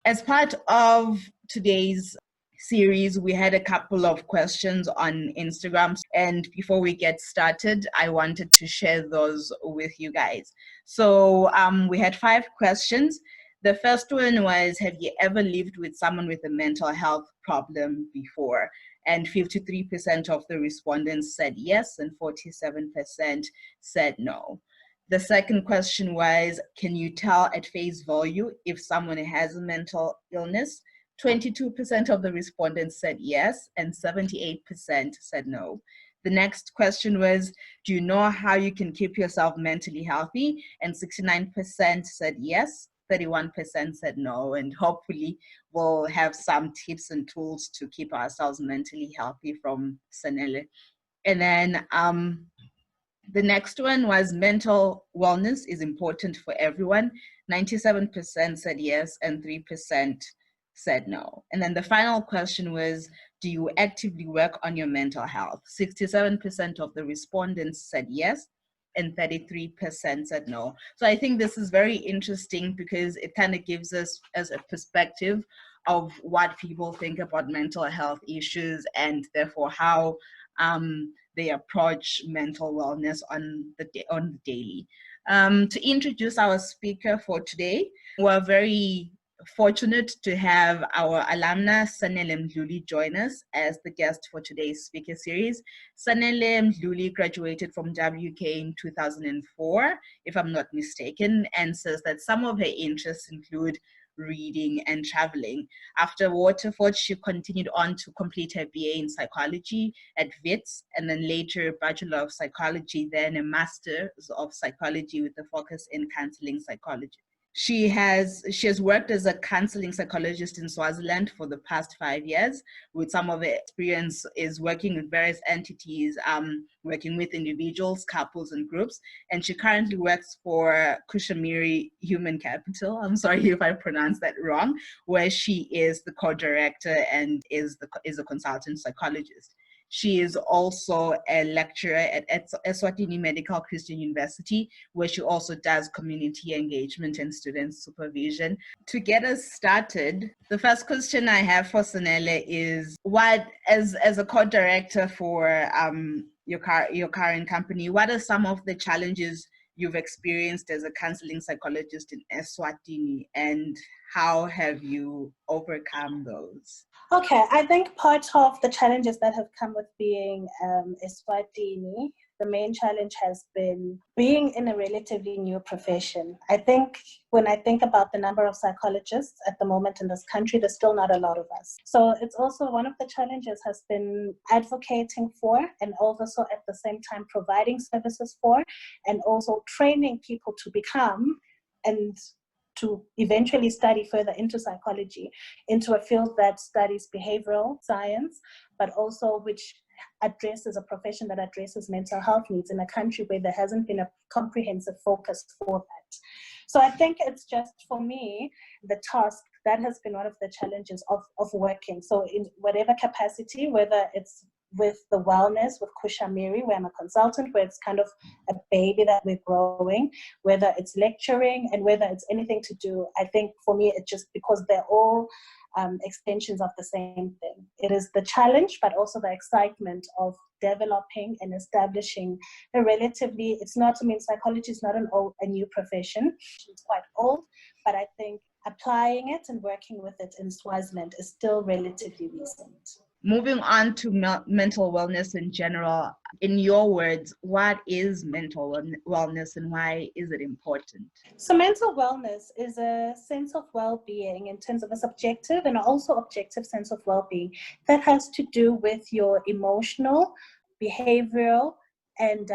As part of today's series, we had a couple of questions on Instagram. And before we get started, I wanted to share those with you guys. So we had 5 questions. The first one was, have you ever lived with someone with a mental health problem before? And 53% of the respondents said yes, and 47% said no. The second question was, can you tell at face value if someone has a mental illness? 22% of the respondents said yes, and 78% said no. The next question was, do you know how you can keep yourself mentally healthy? And 69% said yes, 31% said no, and hopefully we'll have some tips and tools to keep ourselves mentally healthy from Senele. And then the next one was, mental wellness is important for everyone. 97% said yes, and 3% said no. And then the final question was, do you actively work on your mental health? 67% of the respondents said yes, and 33% said no. So I think this is very interesting because it kind of gives us as a perspective of what people think about mental health issues, and therefore how they approach mental wellness on the daily. To introduce our speaker for today, we're very fortunate to have our alumna Senele Mdluli join us as the guest for today's speaker series. Senele Mdluli graduated from WK in 2004, if I'm not mistaken, and says that some of her interests include reading and traveling. After Waterford, she continued on to complete her BA in psychology at WITS, and then later a Bachelor of Psychology, then a Master's of Psychology with a focus in counseling psychology. She has worked as a counseling psychologist in Swaziland for the past 5 years, with some of her experience is working with various entities, working with individuals, couples, and groups. And she currently works for Kushamiri Human Capital. I'm sorry if I pronounced that wrong, where she is the co-director and is a consultant psychologist. She is also a lecturer at Eswatini Medical Christian University, where she also does community engagement and student supervision. To get us started, the first question I have for Senele is, what, as a co-director for your current company, what are some of the challenges you've experienced as a counseling psychologist in Eswatini, and how have you overcome those? Okay, I think part of the challenges that have come with being Eswatini, the main challenge has been being in a relatively new profession. I think when I think about the number of psychologists at the moment in this country, there's still not a lot of us. So it's also one of the challenges has been advocating for, and also at the same time providing services for, and also training people to become and to eventually study further into psychology, into a field that studies behavioral science, but also which addresses a profession that addresses mental health needs in a country where there hasn't been a comprehensive focus for that. So I think it's just, for me, the task that has been one of the challenges of working. So in whatever capacity, whether it's with the wellness, with Kushamiri, where I'm a consultant, where it's kind of a baby that we're growing, whether it's lecturing, and whether it's anything to do, I think for me, it's just because they're all extensions of the same thing. It is the challenge, but also the excitement of developing and establishing a relatively, it's not, I mean, psychology is not a new profession. It's quite old, but I think applying it and working with it in Swaziland is still relatively recent. Moving on to mental wellness in general, in your words, what is mental wellness and why is it important? So mental wellness is a sense of well-being in terms of a subjective and also objective sense of well-being that has to do with your emotional, behavioral, and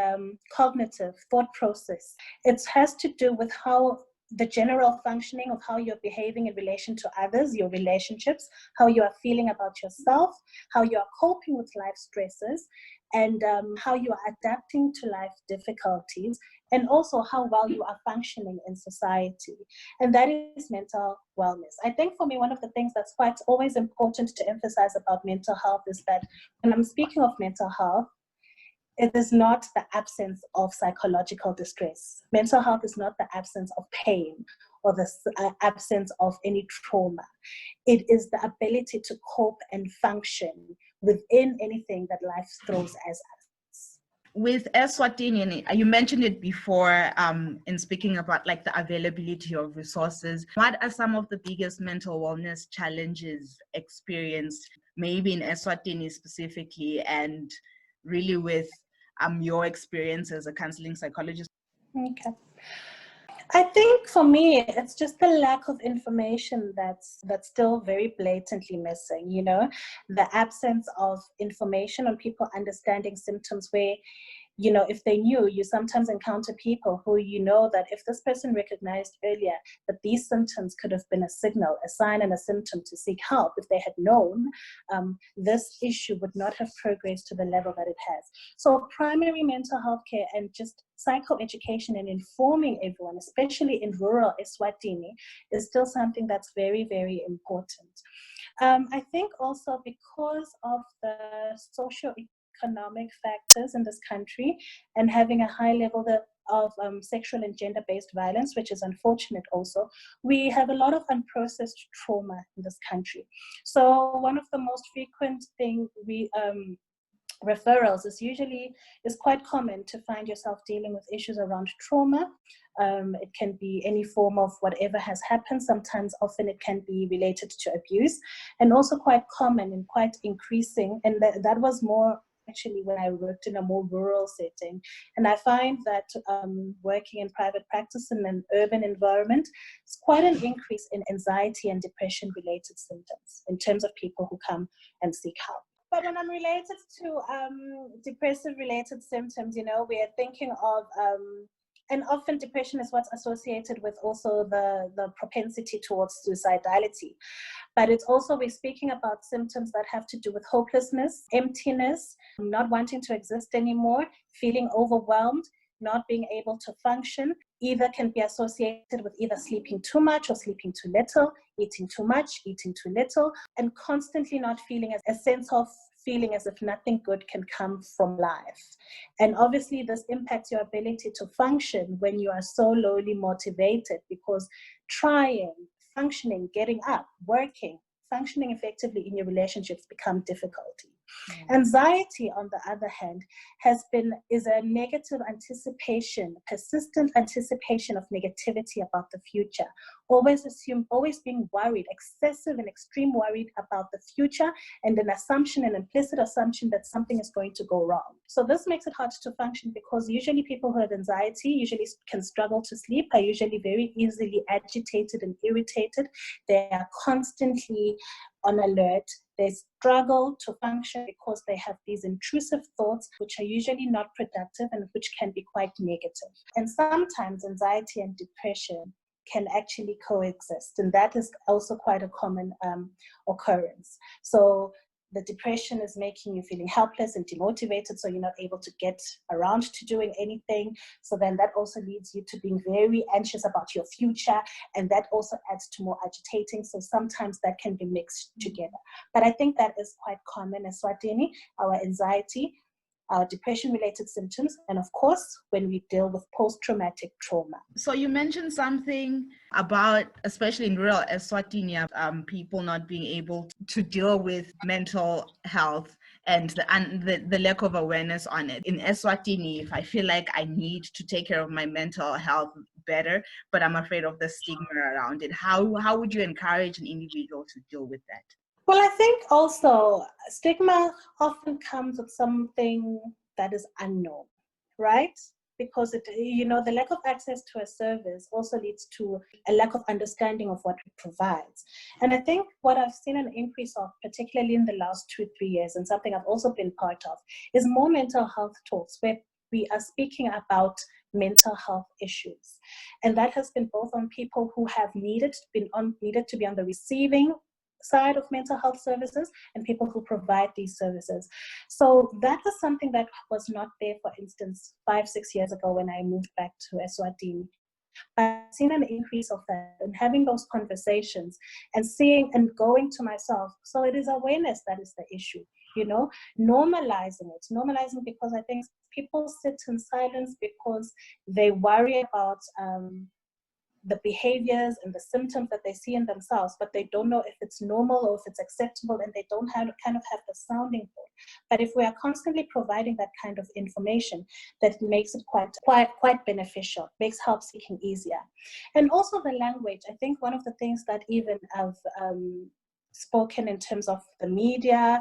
cognitive thought process. It has to do with how the general functioning of how you're behaving in relation to others, your relationships, how you are feeling about yourself, how you are coping with life stresses, and how you are adapting to life difficulties, and also how well you are functioning in society. And that is mental wellness. I think for me, one of the things that's quite always important to emphasize about mental health is that when I'm speaking of mental health, It is not the absence of psychological distress. Mental health is not the absence of pain or the absence of any trauma. It is the ability to cope and function within anything that life throws as us. With Eswatini, you mentioned it before in speaking about like the availability of resources. What are some of the biggest mental wellness challenges experienced, maybe in Eswatini specifically, and really with your experience as a counseling psychologist? Okay. I think for me, it's just the lack of information that's still very blatantly missing, you know, the absence of information on people understanding symptoms where, you know, if they knew, you sometimes encounter people who, you know, that if this person recognized earlier that these symptoms could have been a signal, a sign and a symptom to seek help, if they had known, this issue would not have progressed to the level that it has. So primary mental health care and just psychoeducation and informing everyone, especially in rural Eswatini, is still something that's very, very important. I think also because of the socio-economic factors in this country and having a high level of sexual and gender-based violence, which is unfortunate also, we have a lot of unprocessed trauma in this country. So one of the most frequent thing referrals is quite common to find yourself dealing with issues around trauma. It can be any form of whatever has happened. Sometimes, often it can be related to abuse, and also quite common and quite increasing. And that was more actually when I worked in a more rural setting. And I find that working in private practice in an urban environment, it's quite an increase in anxiety and depression related symptoms in terms of people who come and seek help. But when I'm related to depressive-related symptoms, you know, we are thinking of, and often depression is what's associated with also the propensity towards suicidality. But it's also, we're speaking about symptoms that have to do with hopelessness, emptiness, not wanting to exist anymore, feeling overwhelmed, not being able to function. Either can be associated with either sleeping too much or sleeping too little, eating too much, eating too little, and constantly not feeling a sense of feeling as if nothing good can come from life. And obviously this impacts your ability to function when you are so lowly motivated, because trying, functioning, getting up, working, functioning effectively in your relationships become difficulty. Anxiety, on the other hand, is a negative anticipation, persistent anticipation of negativity about the future. Always being worried, excessive and extreme worried about the future, and an implicit assumption that something is going to go wrong. So this makes it hard to function, because usually people who have anxiety usually can struggle to sleep, are usually very easily agitated and irritated. They are constantly on alert. They struggle to function because they have these intrusive thoughts, which are usually not productive and which can be quite negative. And sometimes anxiety and depression can actually coexist, and that is also quite a common occurrence. So the depression is making you feeling helpless and demotivated, so you're not able to get around to doing anything. So then that also leads you to being very anxious about your future, and that also adds to more agitating. So sometimes that can be mixed together. But I think that is quite common in Eswatini, our anxiety, our depression-related symptoms, and of course, when we deal with post-traumatic trauma. So you mentioned something about, especially in rural Eswatini, people not being able to deal with mental health and the lack of awareness on it. In Eswatini, if I feel like I need to take care of my mental health better, but I'm afraid of the stigma around it, how would you encourage an individual to deal with that? Well, I think also stigma often comes with something that is unknown, right? Because the lack of access to a service also leads to a lack of understanding of what it provides. And I think what I've seen an increase of, particularly in the last 2-3 years, and something I've also been part of, is more mental health talks where we are speaking about mental health issues. And that has been both on people who have needed to be on the receiving side of mental health services and people who provide these services. So that was something that was not there, for instance, 5-6 years ago when I moved back to Eswatini. I've seen an increase of that and having those conversations and seeing and going to myself. So it is awareness that is the issue. normalizing because I think people sit in silence because they worry about the behaviors and the symptoms that they see in themselves, but they don't know if it's normal or if it's acceptable, and they don't have kind of have the sounding board. But if we are constantly providing that kind of information, that makes it quite beneficial, makes help seeking easier. And also the language. I think one of the things that even I've spoken in terms of the media,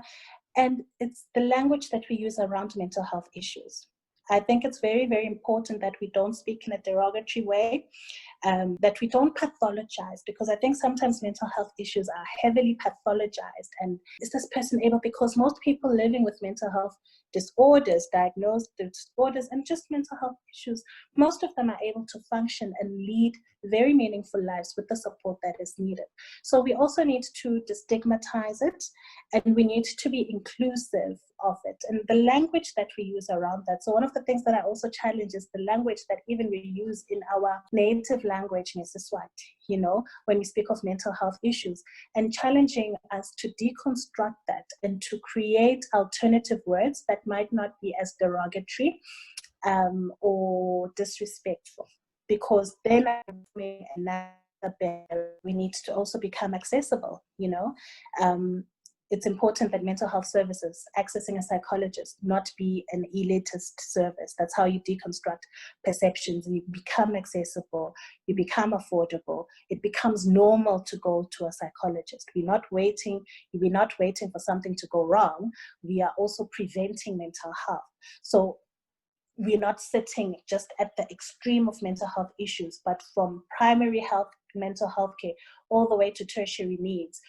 and it's the language that we use around mental health issues. I think it's very, very important that we don't speak in a derogatory way, that we don't pathologize, because I think sometimes mental health issues are heavily pathologized. And is this person able, because most people living with mental health disorders, diagnosed disorders, and just mental health issues, most of them are able to function and lead very meaningful lives with the support that is needed. So we also need to destigmatize it, and we need to be inclusive of it, and the language that we use around that. So one of the things that I also challenge is the language that even we use in our native language, Mrs. Swati, when we speak of mental health issues, and challenging us to deconstruct that and to create alternative words that might not be as derogatory or disrespectful, because then we need to also become accessible. It's important that mental health services, accessing a psychologist, not be an elitist service. That's how you deconstruct perceptions, and you become accessible, you become affordable. It becomes normal to go to a psychologist. We're not waiting for something to go wrong. We are also preventing mental health. So we're not sitting just at the extreme of mental health issues, but from primary health, mental health care, all the way to tertiary needs.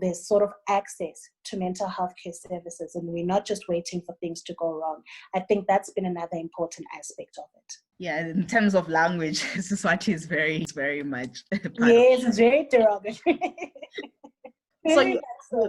There's sort of access to mental health care services, and we're not just waiting for things to go wrong. I think that's been another important aspect of it. Yeah, in terms of language, Swati is very much part yes, it's very derogatory.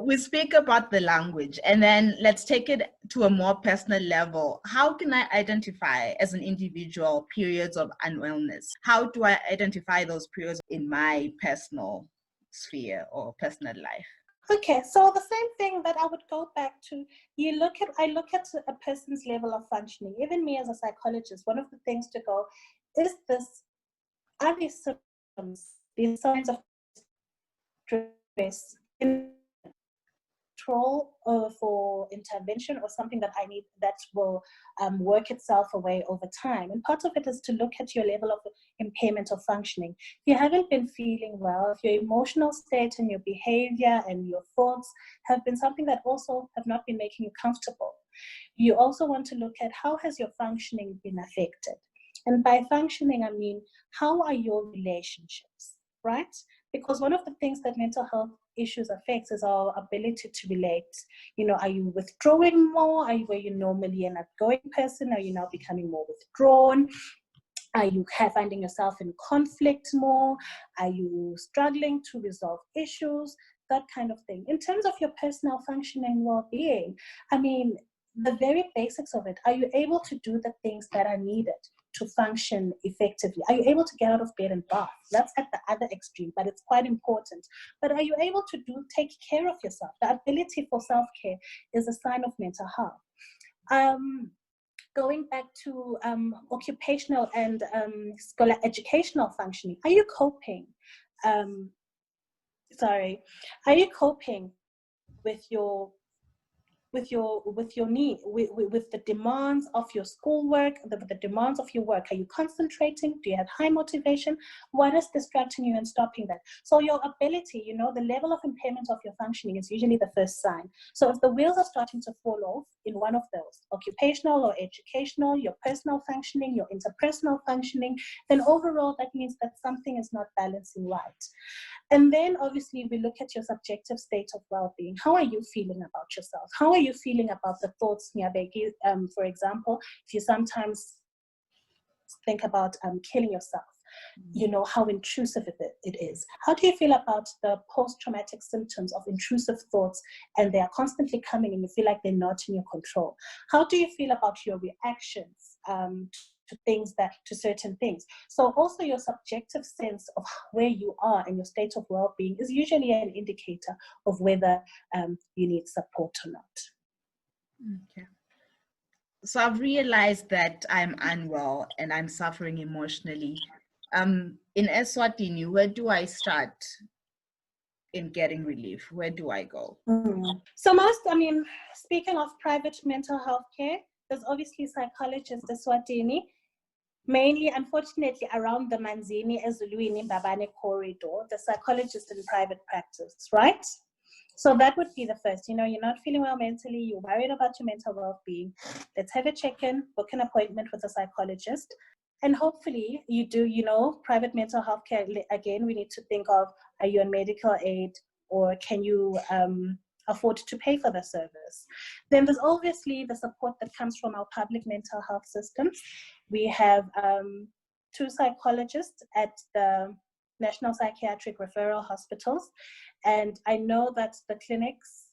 We speak about the language, and then let's take it to a more personal level. How can I identify as an individual periods of unwellness? How do I identify those periods in my personal sphere or personal life? Okay, so the same thing that I would go back to, I look at a person's level of functioning. Even me as a psychologist, one of the things to go, are these symptoms, these signs of stress, control for intervention, or something that I need that will work itself away over time? And part of it is to look at your level of impairment of functioning. If you haven't been feeling well, if your emotional state and your behavior and your thoughts have been something that also have not been making you comfortable, you also want to look at how has your functioning been affected. And by functioning, I mean, how are your relationships, right? Because one of the things that mental health issues affects is our ability to relate. Are you withdrawing more? Were you normally an outgoing person? Are you now becoming more withdrawn? Are you finding yourself in conflict more? Are you struggling to resolve issues? That kind of thing. In terms of your personal functioning and well-being, I mean, the very basics of it. Are you able to do the things that are needed to function effectively? Are you able to get out of bed and bath? That's at the other extreme, but it's quite important. But are you able to take care of yourself? The ability for self-care is a sign of mental health. Going back to occupational and scholar educational functioning, are you coping? Are you coping with your need, with the demands of your schoolwork, the demands of your work? Are you concentrating? Do you have high motivation? What is distracting you and stopping that? So your ability, the level of impairment of your functioning is usually the first sign. So if the wheels are starting to fall off in one of those, occupational or educational, your personal functioning, your interpersonal functioning, then overall that means that something is not balancing right. And then obviously we look at your subjective state of well-being. How are you feeling about yourself? How are you feeling about the thoughts, Nyabeki? For example, if you sometimes think about killing yourself, how intrusive it is. How do you feel about the post-traumatic symptoms of intrusive thoughts, and they are constantly coming and you feel like they're not in your control? How do you feel about your reactions to certain things? So also your subjective sense of where you are and your state of well-being is usually an indicator of whether you need support or not. Okay. So I've realized that I'm unwell and I'm suffering emotionally. In Eswatini, where do I start in getting relief? Where do I go? So speaking of private mental health care, there's obviously psychologists Eswatini, mainly, unfortunately, around the Manzini, Ezuluini, Babane corridor, the psychologist in private practice, right? So that would be the first. You're not feeling well mentally, you're worried about your mental well-being. Let's have a check-in, book an appointment with a psychologist. And hopefully you do, private mental health care. Again, we need to think of, are you on medical aid, or can you afford to pay for the service? Then there's obviously the support that comes from our public mental health systems. We have 2 psychologists at the National Psychiatric Referral Hospitals. And I know that the clinics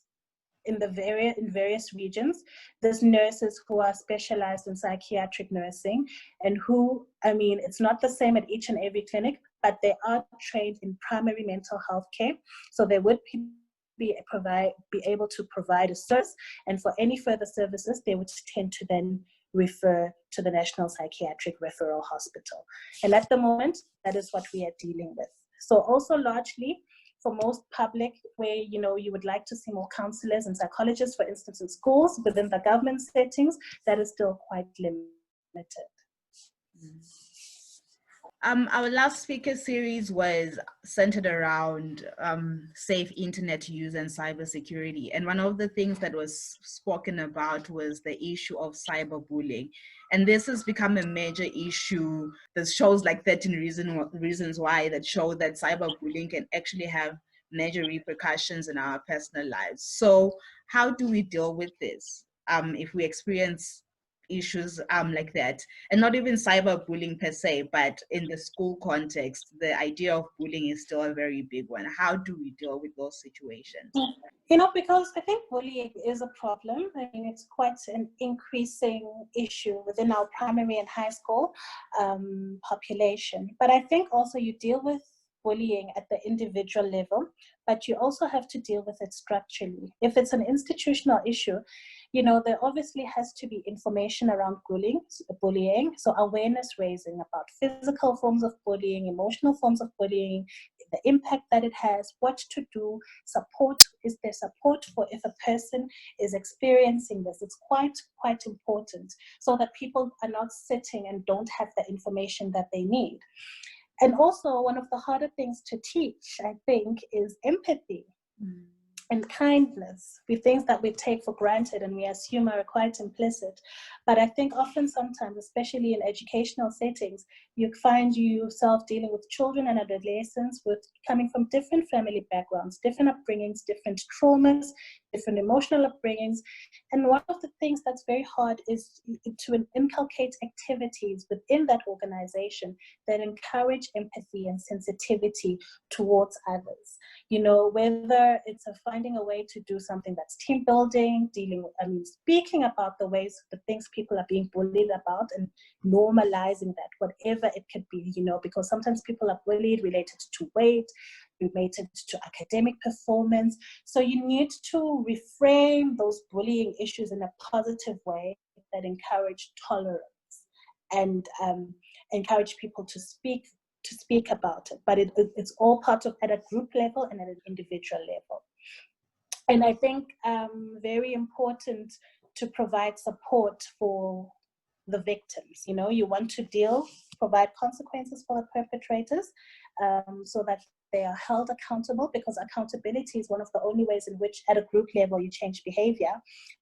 in various regions, there's nurses who are specialized in psychiatric nursing, and who, it's not the same at each and every clinic, but they are trained in primary mental health care. So they would be able to provide a service, and for any further services, they would tend to then refer to the National Psychiatric Referral Hospital. And at the moment, that is what we are dealing with. So also largely, for most public, where you would like to see more counselors and psychologists, for instance, in schools, within the government settings, that is still quite limited. Our last speaker series was centered around safe internet use and cybersecurity. And one of the things that was spoken about was the issue of cyberbullying. And this has become a major issue. There's shows like 13 Reasons Why that show that cyberbullying can actually have major repercussions in our personal lives. So how do we deal with this if we experience issues like that? And not even cyberbullying per se, but in the school context, the idea of bullying is still a very big one. How do we deal with those situations? Because I think bullying is a problem. It's quite an increasing issue within our primary and high school population. But I think also you deal with bullying at the individual level, but you also have to deal with it structurally. If it's an institutional issue, there obviously has to be information around bullying, so awareness raising about physical forms of bullying, emotional forms of bullying, the impact that it has, what to do, support. Is there support for if a person is experiencing this? It's quite important, so that people are not sitting and don't have the information that they need. And also, one of the harder things to teach, I think, is empathy. And kindness, with things that we take for granted and we assume are quite implicit. But I think often sometimes, especially in educational settings, you find yourself dealing with children and adolescents coming from different family backgrounds, different upbringings, different traumas, different emotional upbringings. And one of the things that's very hard is to inculcate activities within that organization that encourage empathy and sensitivity towards others. Whether it's finding a way to do something that's team building, speaking about the things people are being bullied about, and normalizing that, whatever it could be, because sometimes people are bullied related to weight, related to academic performance. So you need to reframe those bullying issues in a positive way that encourage tolerance and encourage people to speak about it. But it's all part of at a group level and at an individual level. And I think very important to provide support for the victims. You want to provide consequences for the perpetrators, so that they are held accountable, because accountability is one of the only ways in which at a group level you change behavior.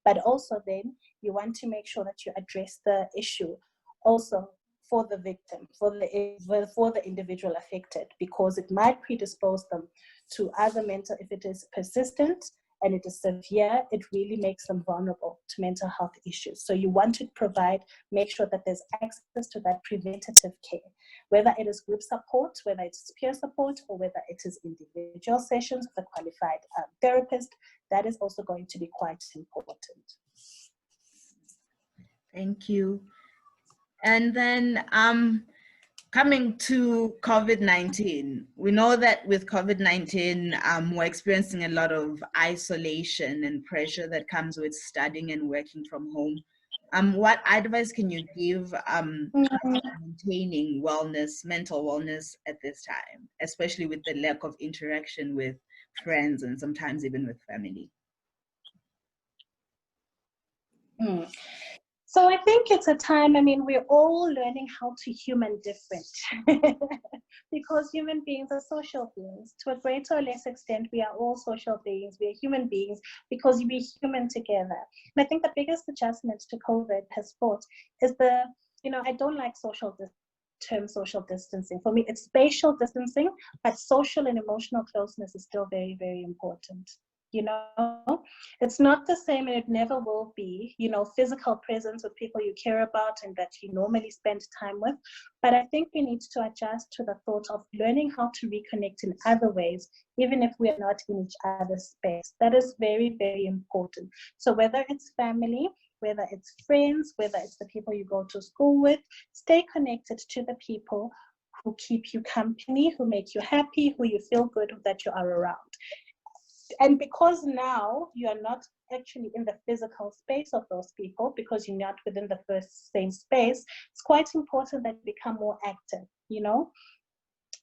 But also then you want to make sure that you address the issue also for the victim, for the individual affected, because it might predispose them to other mental, if it is persistent and it is severe, it really makes them vulnerable to mental health issues. So you want to make sure that there's access to that preventative care, whether it is group support, whether it's peer support, or whether it is individual sessions with a qualified therapist. That is also going to be quite important. Thank you. And then Coming to COVID-19, we know that with COVID-19, we're experiencing a lot of isolation and pressure that comes with studying and working from home. What advice can you give Mhm. maintaining wellness, mental wellness at this time, especially with the lack of interaction with friends and sometimes even with family? Mm. So I think it's a time, I mean, we're all learning how to human different because human beings are social beings. To a greater or less extent, we are all social beings. We are human beings because we're human together. And I think the biggest adjustment to COVID has brought is I don't like term social distancing. For me, it's spatial distancing, but social and emotional closeness is still very, very important. You know, it's not the same and it never will be, physical presence with people you care about and that you normally spend time with. But I think we need to adjust to the thought of learning how to reconnect in other ways, even if we are not in each other's space. That is very, very important. So whether it's family, whether it's friends, whether it's the people you go to school with, stay connected to the people who keep you company, who make you happy, who you feel good that you are around. And because now you are not actually in the physical space of those people, because you're not within the first same space, it's quite important that you become more active.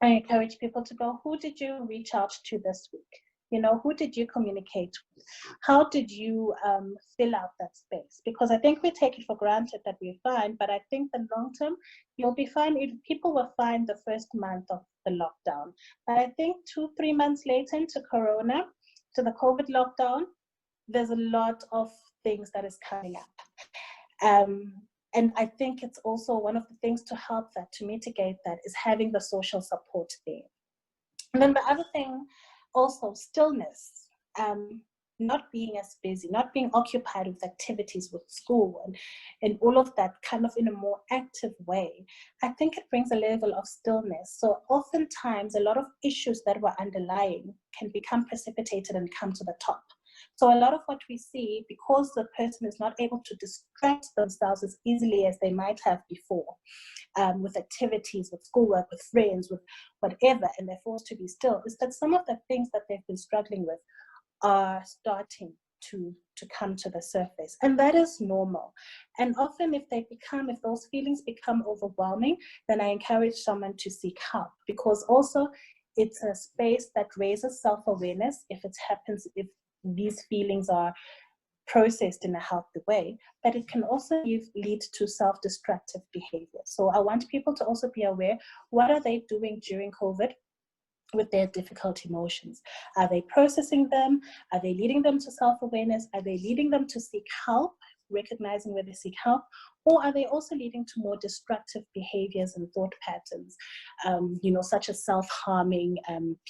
I encourage people to go, who did you reach out to this week? Who did you communicate with? How did you fill out that space? Because I think we take it for granted that we're fine, but I think the long term, you'll be fine. If people were fine the first month of the lockdown, but I think 2-3 months later into Corona, to the COVID lockdown, there's a lot of things that is coming up. And I think it's also one of the things to help that, to mitigate that, is having the social support there. And then the other thing, also stillness, not being as busy, not being occupied with activities with school and all of that kind of in a more active way. I think it brings a level of stillness. So oftentimes a lot of issues that were underlying can become precipitated and come to the top. So a lot of what we see, because the person is not able to distract themselves as easily as they might have before, with activities, with schoolwork, with friends, with whatever, and they're forced to be still, is that some of the things that they've been struggling with are starting to come to the surface. And that is normal. And often if those feelings become overwhelming, then I encourage someone to seek help, because also it's a space that raises self-awareness if these feelings are processed in a healthy way, but it can also lead to self-destructive behavior. So I want people to also be aware, what are they doing during COVID with their difficult emotions? Are they processing them? Are they leading them to self-awareness? Are they leading them to seek help, recognizing where they seek help? Or are they also leading to more destructive behaviors and thought patterns, such as self-harming,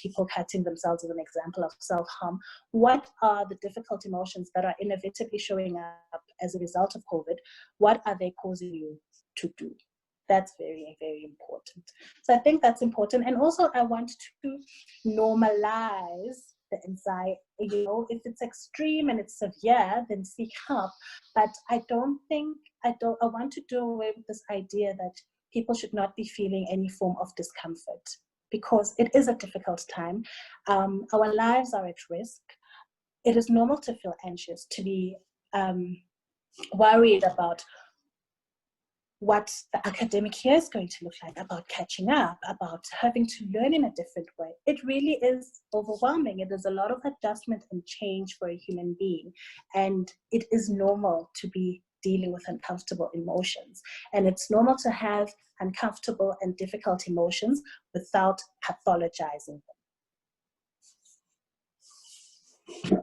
people cutting themselves as an example of self-harm? What are the difficult emotions that are inevitably showing up as a result of COVID? What are they causing you to do? That's very, very important. So I think that's important. And also I want to normalize the anxiety. If it's extreme and it's severe, then seek help. But I want to do away with this idea that people should not be feeling any form of discomfort, because it is a difficult time. Our lives are at risk. It is normal to feel anxious, to be worried about what the academic year is going to look like, about catching up, about having to learn in a different way. It really is overwhelming. It is a lot of adjustment and change for a human being. And it is normal to be dealing with uncomfortable emotions. And it's normal to have uncomfortable and difficult emotions without pathologizing them.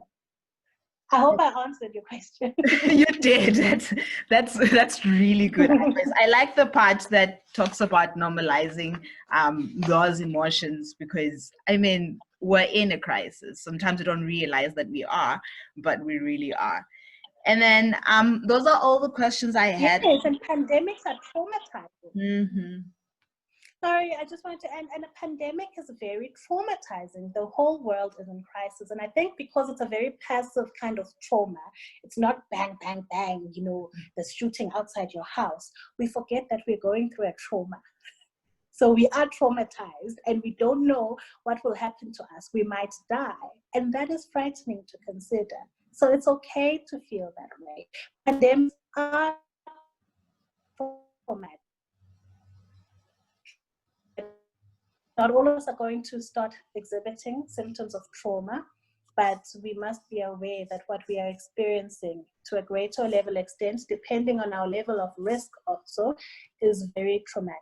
I hope I answered your question. You did. That's really good advice. I like the part that talks about normalizing those emotions, because we're in a crisis. Sometimes we don't realize that we are, but we really are. And then those are all the questions I had. Yes, and pandemics are traumatizing. Mm-hmm. Sorry, I just wanted to end. And a pandemic is very traumatizing. The whole world is in crisis. And I think because it's a very passive kind of trauma, it's not bang, bang, bang, the shooting outside your house. We forget that we're going through a trauma. So we are traumatized and we don't know what will happen to us. We might die. And that is frightening to consider. So it's okay to feel that way. Pandemics are traumatic. Not all of us are going to start exhibiting symptoms of trauma, but we must be aware that what we are experiencing to a greater or level extent, depending on our level of risk also, is very traumatic.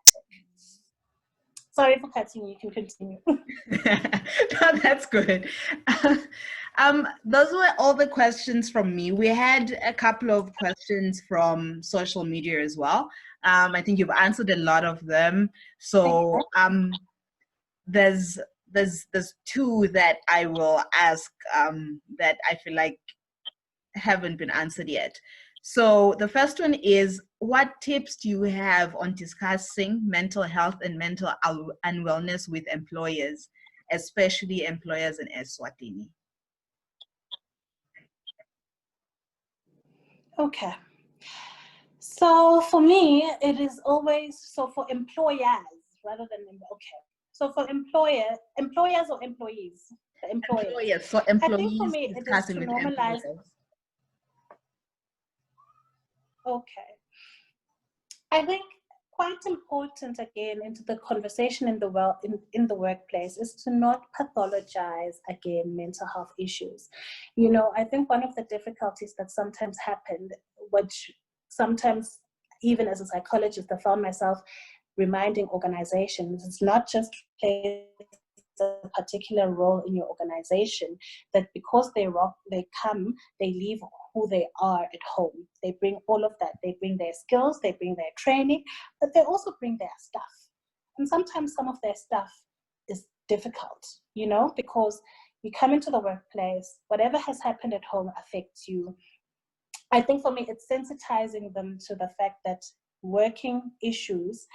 Sorry for cutting you, can continue. No, that's good. Those were all the questions from me. We had a couple of questions from social media as well. I think you've answered a lot of them. So there's two that I will ask that I feel like haven't been answered yet. So the first one is, what tips do you have on discussing mental health and mental unwellness with employers, especially employers in Eswatini? Okay. So for me, it is always, so for employers rather than, okay. So for employers or employees? The employers. So I think for employees me, it is discussing to with normalize. employers. Okay. I think quite important again into the conversation in the workplace is to not pathologize again mental health issues. You know, I think one of the difficulties that sometimes happen, which sometimes even as a psychologist I found myself reminding organizations, it's not just plays a particular role in your organization, that because they come, they leave who they are at home. They bring all of that. They bring their skills, they bring their training, but they also bring their stuff. And sometimes some of their stuff is difficult, you know, because you come into the workplace, whatever has happened at home affects you. I think for me, it's sensitizing them to the fact that working issues,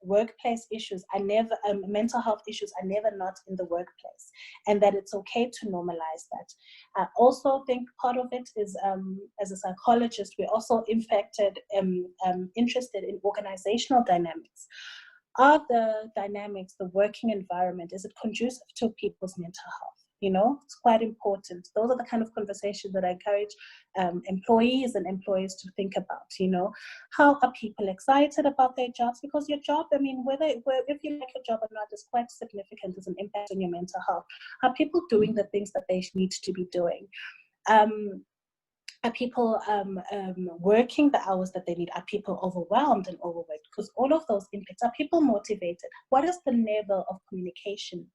workplace issues are never, mental health issues are never not in the workplace, and that it's okay to normalize that. I also think part of it is, as a psychologist, we're also interested in organizational dynamics. Are the dynamics, the working environment, is it conducive to people's mental health? You know, it's quite important. Those are the kind of conversations that I encourage employees and employers to think about. You know, how are people excited about their jobs? Because your job, I mean, if you like your job or not, is quite significant as an impact on your mental health. Are people doing the things that they need to be doing? Are people working the hours that they need? Are people overwhelmed and overworked? Because all of those impacts. Are people motivated? What is the level of communication?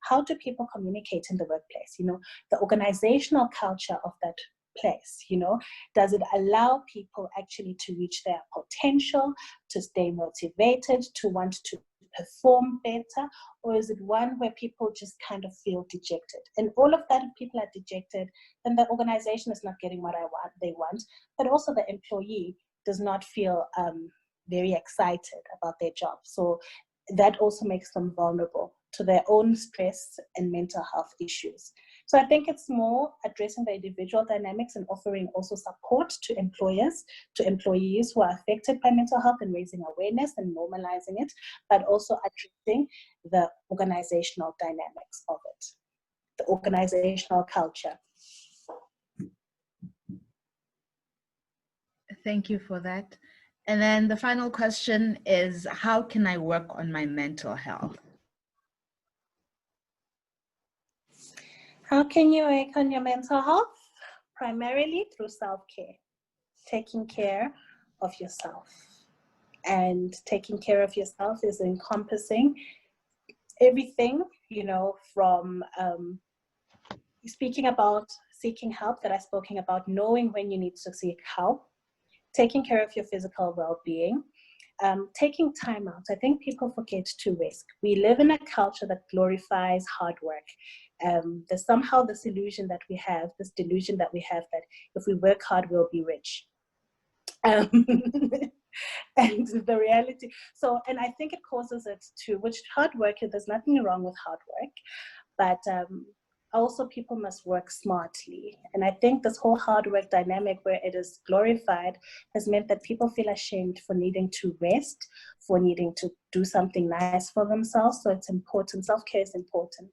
How do people communicate in the workplace? You know, the organizational culture of that place, you know, does it allow people actually to reach their potential, to stay motivated, to want to perform better? Or is it one where people just kind of feel dejected? And all of that, if people are dejected, then the organization is not getting what they want, but also the employee does not feel very excited about their job. So that also makes them vulnerable to their own stress and mental health issues. So I think it's more addressing the individual dynamics and offering also support to employers, to employees who are affected by mental health, and raising awareness and normalizing it, but also addressing the organizational dynamics of it, the organizational culture. Thank you for that. And then the final question is, how can I work on my mental health? How can you work on your mental health? Primarily through self-care, taking care of yourself. And taking care of yourself is encompassing everything, you know, from speaking about seeking help that I've spoken about, knowing when you need to seek help, taking care of your physical well-being, taking time out. I think people forget to rest. We live in a culture that glorifies hard work. There's somehow this delusion that we have that if we work hard, we'll be rich. And the reality, and I think it causes it to, which hard work, there's nothing wrong with hard work, but also people must work smartly. And I think this whole hard work dynamic where it is glorified has meant that people feel ashamed for needing to rest, for needing to do something nice for themselves. So it's important. Self-care is important.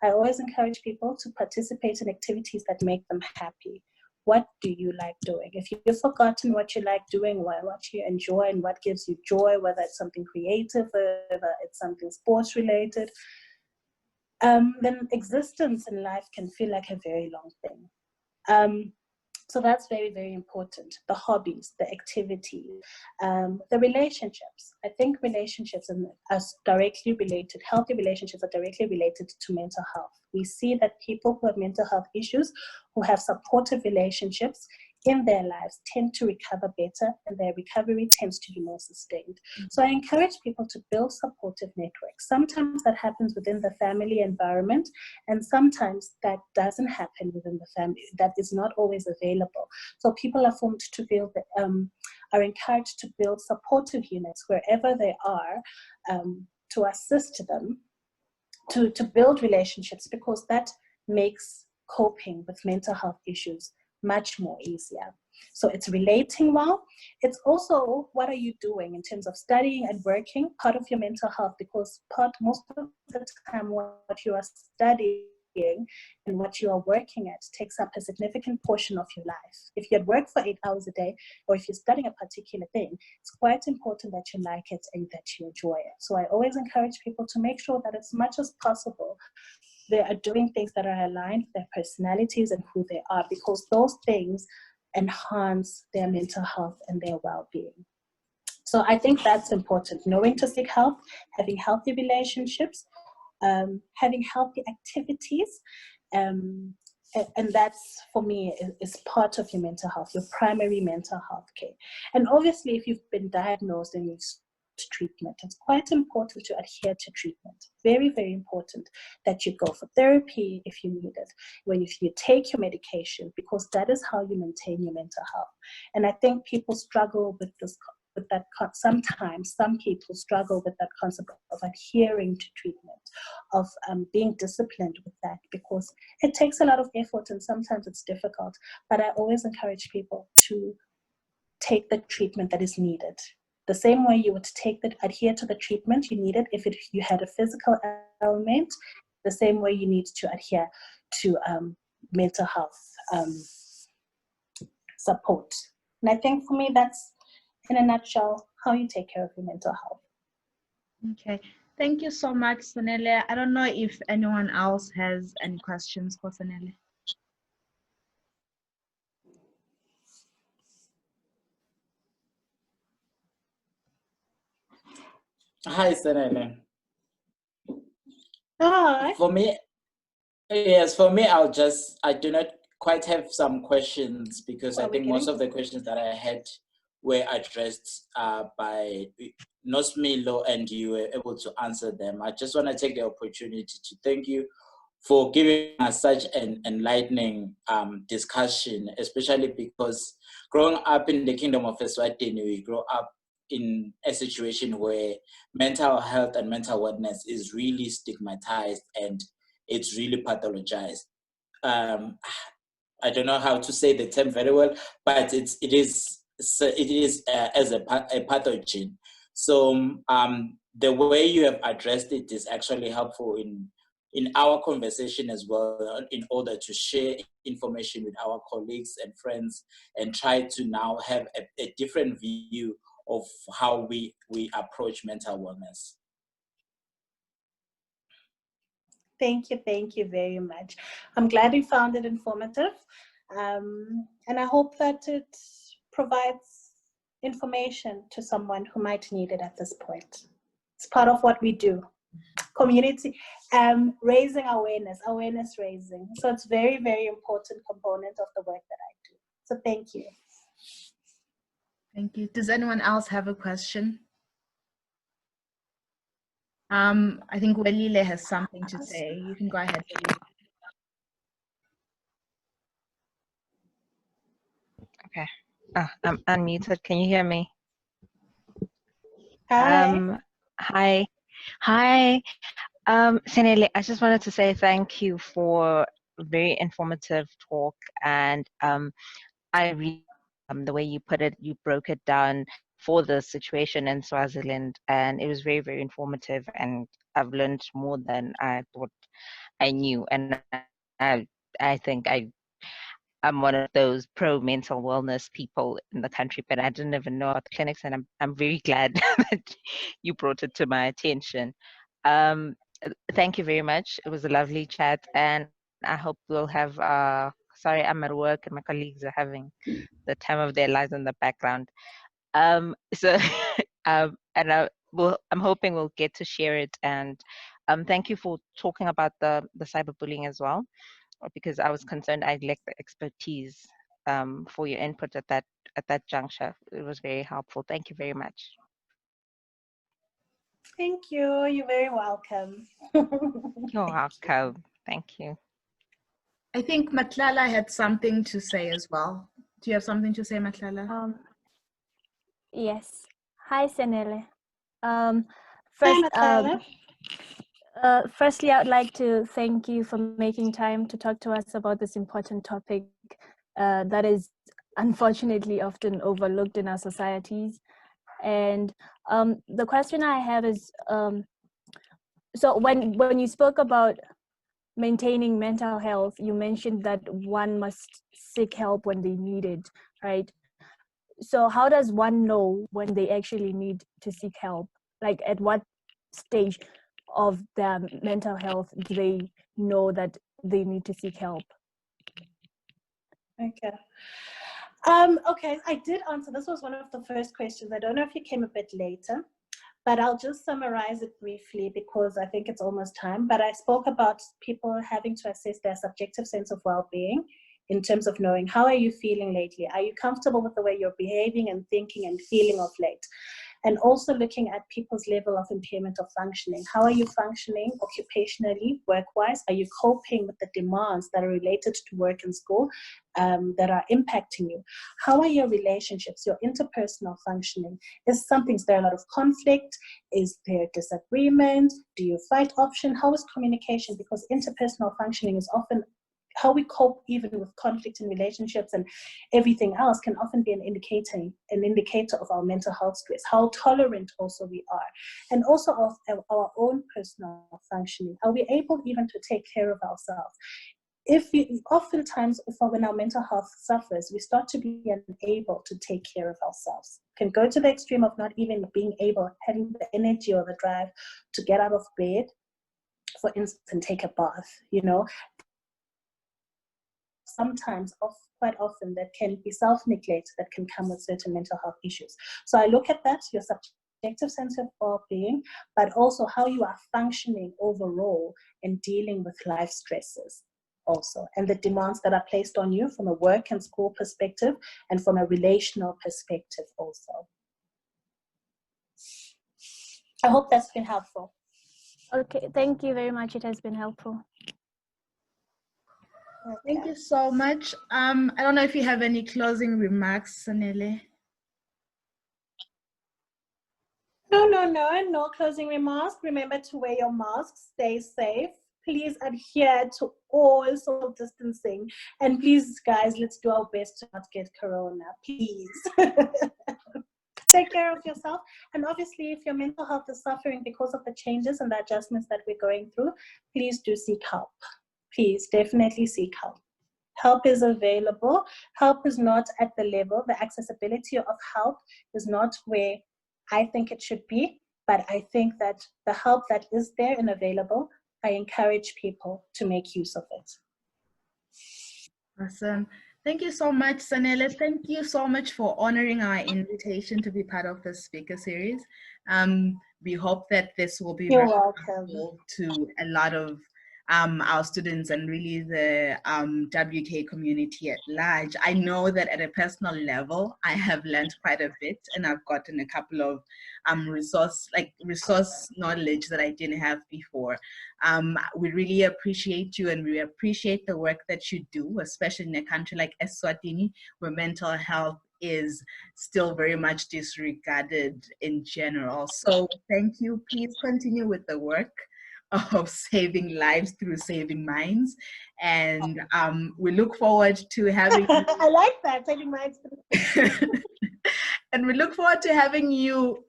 I always encourage people to participate in activities that make them happy. What do you like doing? If you've forgotten what you like doing, what you enjoy and what gives you joy, whether it's something creative, whether it's something sports related, then existence in life can feel like a very long thing. So that's very, very important. The hobbies, the activity, the relationships. I think relationships are directly related, healthy relationships are directly related to mental health. We see that people who have mental health issues, who have supportive relationships in their lives, tend to recover better, and their recovery tends to be more sustained. So I encourage people to build supportive networks. Sometimes that happens within the family environment, and sometimes that doesn't happen within the family. That is not always available. So people are formed to build, are encouraged to build supportive units wherever they are, to assist them to build relationships, because that makes coping with mental health issues much more easier. So it's relating well. It's also, what are you doing in terms of studying and working, part of your mental health, because most of the time what you are studying and what you are working at takes up a significant portion of your life. If you had worked for 8 hours a day, or if you're studying a particular thing, it's quite important that you like it and that you enjoy it. So I always encourage people to make sure that as much as possible, they are doing things that are aligned with their personalities and who they are, because those things enhance their mental health and their well-being. So I think that's important, knowing to seek help, having healthy relationships, having healthy activities, and that's, for me, is part of your mental health, your primary mental health care. And obviously, if you've been diagnosed and you've treatment, it's quite important to adhere to treatment. Very, very important that you go for therapy if you need it, if you take your medication, because that is how you maintain your mental health. And I think people struggle with that. Sometimes some people struggle with that concept of adhering to treatment, of being disciplined with that, because it takes a lot of effort and sometimes it's difficult. But I always encourage people to take the treatment that is needed. The same way you would adhere to the treatment you needed if you had a physical ailment, the same way you need to adhere to mental health support. And I think for me, that's, in a nutshell, how you take care of your mental health. Okay. Thank you so much, Senele. I don't know if anyone else has any questions for Senele. Hi, Senele. Hi. For me, yes, I do not quite have some questions, because I think most of the questions that I had were addressed by Nosmilo, and you were able to answer them. I just want to take the opportunity to thank you for giving us such an enlightening discussion, especially because growing up in the Kingdom of Eswatini, we grow up in a situation where mental health and mental wellness is really stigmatized and it's really pathologized. I don't know how to say the term very well, but it is as a pathogen. So the way you have addressed it is actually helpful in our conversation as well, in order to share information with our colleagues and friends and try to now have a different view of how we approach mental wellness. Thank you very much. I'm glad you found it informative, and I hope that it provides information to someone who might need it at this point. It's part of what we do. Community, raising awareness raising. So it's very, very important component of the work that I do. So thank you. Thank you. Does anyone else have a question? I think Welile has something to say. You can go ahead. Okay. I'm unmuted. Can you hear me? Hi. Hi. Senele, I just wanted to say thank you for very informative talk, and I really the way you put it, you broke it down for the situation in Swaziland, and it was very, very informative, and I've learned more than I thought I knew, and I think I'm one of those pro mental wellness people in the country, but I didn't even know about the clinics, and I'm very glad that you brought it to my attention. Thank you very much. It was a lovely chat, and I hope we'll have. Sorry, I'm at work, and my colleagues are having the time of their lives in the background. So, and I'm hoping we'll get to share it. And thank you for talking about the cyberbullying as well, because I was concerned I lacked the expertise for your input at that juncture. It was very helpful. Thank you very much. Thank you. You're very welcome. You're welcome. Thank you. I think Matlala had something to say as well. Do you have something to say, Matlala? Yes. Hi, Senele. Hi, Matlala. Firstly, I would like to thank you for making time to talk to us about this important topic that is unfortunately often overlooked in our societies. And the question I have is, so when you spoke about maintaining mental health, you mentioned that one must seek help when they need it, right? So how does one know when they actually need to seek help? Like at what stage of their mental health do they know that they need to seek help? Okay. Okay, I did answer. This was one of the first questions. I don't know if you came a bit later, but I'll just summarize it briefly because I think it's almost time. But I spoke about people having to assess their subjective sense of well-being in terms of knowing, how are you feeling lately? Are you comfortable with the way you're behaving and thinking and feeling of late? And also looking at people's level of impairment of functioning. How are you functioning occupationally, work-wise? Are you coping with the demands that are related to work and school that are impacting you? How are your relationships, your interpersonal functioning? Is there a lot of conflict? Is there disagreement? Do you fight option? How is communication? Because interpersonal functioning is often how we cope even with conflict in relationships and everything else can often be an indicator of our mental health stress, how tolerant also we are, and also of our own personal functioning. Are we able even to take care of ourselves? Oftentimes, when our mental health suffers, we start to be unable to take care of ourselves. Can go to the extreme of not even being able, having the energy or the drive to get out of bed, for instance, and take a bath, sometimes, quite often, that can be self-neglect that can come with certain mental health issues. So I look at that, your subjective sense of well-being, but also how you are functioning overall and dealing with life stresses also, and the demands that are placed on you from a work and school perspective and from a relational perspective also. I hope that's been helpful. Okay, thank you very much. It has been helpful. Okay. Thank you so much. I don't know if you have any closing remarks, Senele. No closing remarks. Remember to wear your mask, stay safe. Please adhere to all social distancing. And please, guys, let's do our best to not get corona, please. Take care of yourself. And obviously, if your mental health is suffering because of the changes and the adjustments that we're going through, please do seek help. Please definitely seek help. Help is available. Help is not at the level, the accessibility of help is not where I think it should be, but I think that the help that is there and available, I encourage people to make use of it. Awesome. Thank you so much, Senele. Thank you so much for honoring our invitation to be part of the speaker series. We hope that this will be very helpful to a lot of our students and really the WK community at large. I know that at a personal level, I have learned quite a bit, and I've gotten a couple of resource knowledge that I didn't have before. We really appreciate you, and we appreciate the work that you do, especially in a country like Eswatini, where mental health is still very much disregarded in general. So thank you. Please continue with the work of saving lives through saving minds. And we look forward to having I like that, saving minds. and we look forward to having you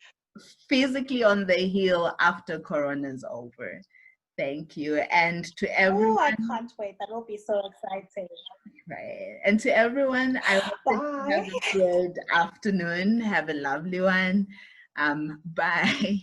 physically on the hill after Corona's over. Thank you. And to everyone. Oh, I can't wait. That will be so exciting. Right. And to everyone, I hope that you have a good afternoon. Have a lovely one. Bye.